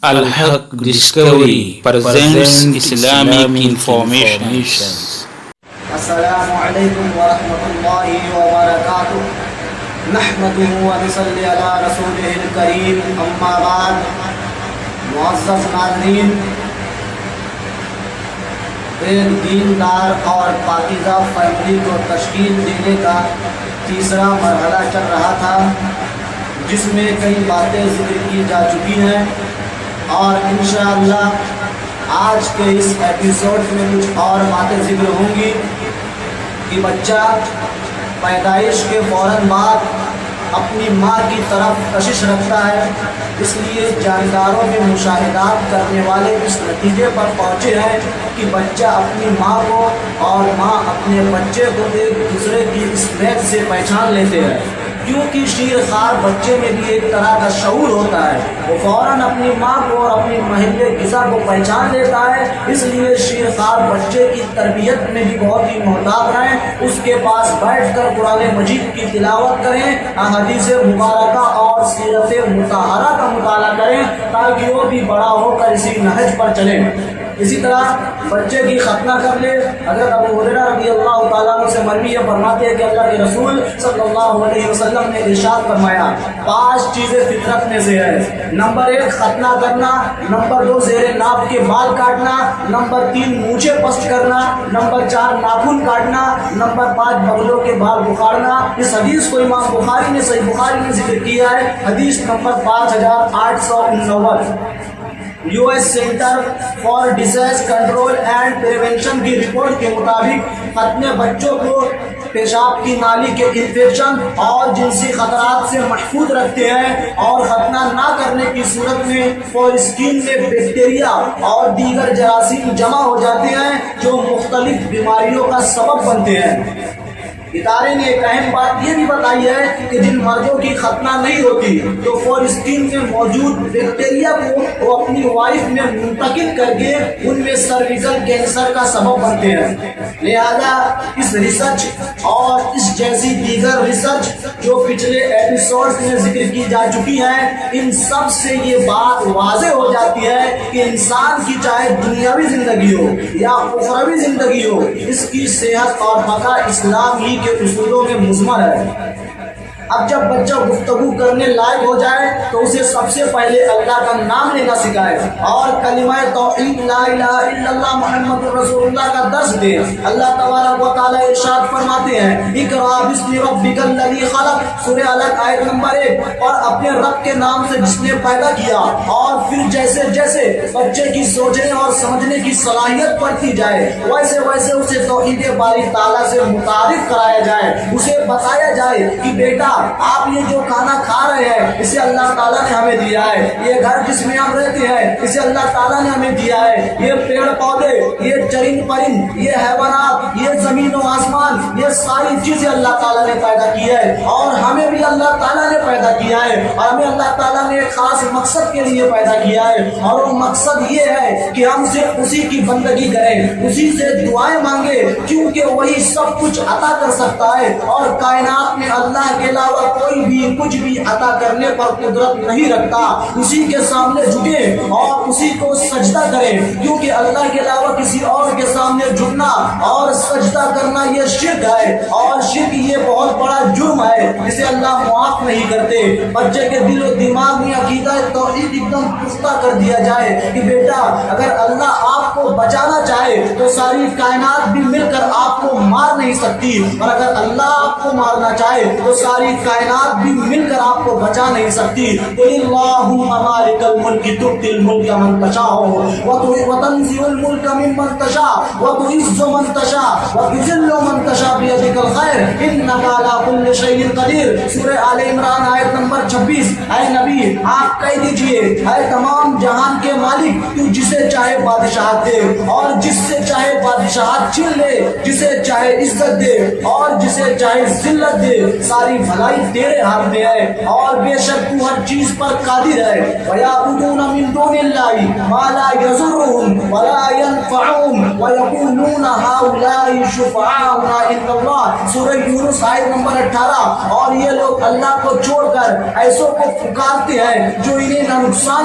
Al-Haq Discovery presents Islamic information. السلام علیکم ورحمۃ اللہ وبرکاتہ نحمدہ ونصلی علی رسولہ الکریم اما بعد معزز ناظرین، ایک دیندار اور پاکیزہ فیملی کو تشکیل دینے کا تیسرا مرحلہ چل رہا تھا، جس میں کئی باتیں ذکر کی جا چکی ہیں، اور انشاءاللہ آج کے اس ایپیسوڈ میں کچھ اور باتیں ذکر ہوں گی کہ بچہ پیدائش کے فوراً بعد اپنی ماں کی طرف کشش رکھتا ہے، اس لیے جانکاروں کے مشاہدات کرنے والے اس نتیجے پر پہنچے ہیں کہ بچہ اپنی ماں کو اور ماں اپنے بچے کو ایک دوسرے کی اسمیت سے پہچان لیتے ہیں، کیونکہ شیر خوار بچے میں بھی ایک طرح کا شعور ہوتا ہے، وہ فوراً اپنی ماں کو اور اپنی محل غذا کو پہچان لیتا ہے۔ اس لیے شیر خوار بچے کی تربیت میں بھی بہت ہی محتاط رہیں، اس کے پاس بیٹھ کر قرآن مجید کی تلاوت کریں، احادیث مبارکہ اور سیرت مطہرہ کا مطالعہ کریں، تاکہ وہ بھی بڑا ہو کر اسی نہج پر چلیں۔ اسی طرح بچے کی ختنہ کر لے۔ حضرت ابو ہریرہ رضی اللہ تعالیٰ عنہ سے مروی یہ فرماتے ہیں کہ اللہ کے رسول صلی اللہ علیہ وسلم نے ارشاد فرمایا، 5 چیزیں فطرت میں سے ہے۔ نمبر 1 ختنہ کرنا، نمبر 2 زیر ناف کے بال کاٹنا، نمبر 3 مونچھیں پسٹ کرنا، نمبر 4 ناخن کاٹنا، نمبر 5 بغلوں کے بال اکھاڑنا۔ اس حدیث کو امام بخاری نے صحیح بخاری میں ذکر کیا ہے، حدیث number 5889۔ U S centre for disease control and prevention کی رپورٹ کے مطابق ختنے بچوں کو پیشاب کی نالی کے انفیکشن اور جنسی خطرات سے محفوظ رکھتے ہیں، اور ختنہ نہ کرنے کی صورت میں فورسکین میں بیکٹیریا اور دیگر جراثیم جمع ہو جاتے ہیں جو مختلف بیماریوں کا سبب بنتے ہیں۔ ادارے نے ایک اہم بات یہ بھی بتائی ہے کہ جن مردوں کی ختنہ نہیں ہوتی تو فورسکین میں موجود بیکٹیریا کو وہ اپنی وائف میں منتقل کر کے ان میں سرویکل کینسر کا سبب بنتے ہیں۔ لہذا اس ریسرچ اور اس جیسی دیگر ریسرچ جو پچھلے ایپیسوڈ میں ذکر کی جا چکی ہیں، ان سب سے یہ بات واضح ہو جاتی ہے کہ انسان کی چاہے دنیاوی زندگی ہو یا اخروی زندگی ہو، اس کی صحت اور بقا اسلام ہی کے اصولوں میں مضمر ہے۔ اب جب بچہ گفتگو کرنے لائق ہو جائے تو اسے سب سے پہلے اللہ کا نام لینا سکھائے اور کلمہ توحید لا الہ الا اللہ محمد رسول اللہ کا درس دے۔ اللہ تبارک و تعالی ارشاد فرماتے ہیں، اقرأ باسم ربک الذی خلق، سورہ علق آیت نمبر 1، اور اپنے رب کے نام سے جس نے پیدا کیا۔ اور پھر جیسے جیسے بچے کی سوچنے اور سمجھنے کی صلاحیت بڑھتی جائے، ویسے ویسے اسے توحید باری تعالیٰ سے متعارف کرایا جائے، اسے بتایا جائے کہ بیٹا آپ یہ جو کھانا کھا رہے ہیں اسے اللہ تعالیٰ نے ہمیں دیا ہے، یہ گھر جس میں ہم رہتے ہیں اسے اللہ تعالیٰ نے ہمیں دیا ہے، یہ پیڑ پودے، یہ چرند پرند، یہ حیوانات، یہ زمین و آسمان، یہ ساری چیزیں اللہ تعالیٰ نے پیدا کی ہے، اور ہمیں بھی اللہ تعالیٰ نے پیدا کیا ہے، اور ہمیں اللہ تعالیٰ نے ایک خاص مقصد کے لیے پیدا کیا ہے، اور وہ مقصد یہ ہے کہ ہم صرف اسی کی بندگی کریں، اسی سے دعائیں مانگے، کیونکہ وہی سب کچھ عطا کر سکتا ہے، اور کائنات میں اللہ کے علاوہ کوئی بھی کچھ بھی عطا کرنے پر قدرت نہیں رکھتا۔ اسی کے سامنے جھکے اور اسی کو سجدہ کریں، کیونکہ اللہ کے علاوہ کسی اور کے سامنے جھکنا اور سجدہ کرنا یہ شرک ہے، اور شرک یہ بہت بڑا جرم ہے، اسے اللہ معاف نہیں کرتے۔ بچے کے دل و دماغ میں عقیدہ توحید ایک دم پختہ کر دیا جائے کہ بیٹا اگر اللہ آپ کو بچانا چاہے تو ساری کائنات بھی مل کر آپ کو مار نہیں سکتی، اور اگر اللہ آپ کو مارنا چاہے تو ساری کائنات بھی مل کر آپ کو بچا نہیں سکتی۔ قل اللہم مالک الملک تؤتی الملک من تشاء وتنزع الملک ممن تشاء وتعز من تشاء وتذل من تشاء بیدک الخیر انک علی کل شیء قدیر، سورہ آل عمران آیت نمبر 26۔ اے نبی آپ کہہ دیجئے، اے تمام جہان کے مالک، تو جسے چاہے بادشاہت دے اور جس سے چاہے بادشاہت چھین لے، جسے چاہے عزت دے اور جسے چاہے ذلت دے، ساری بھلائی تیرے ہاتھ میں ہے، اور بے شک تو ہر چیز پر قادر ہے۔ وَيَعْبُدُونَ مِن دُونِ اللَّهِ مَا لَا يَضُرُّهُمْ وَلَا يَنفَعُهُمْ وَيَقُولُونَ هَؤُلَاءِ شُفَعَاؤُنَا عِندَ اللَّهِ، سورہ یونس آیت نمبر 18۔ اور یہ لوگ اللہ کو چھوڑ کر ایسوں کو پکارتے ہیں جو انہیں نہ نقصان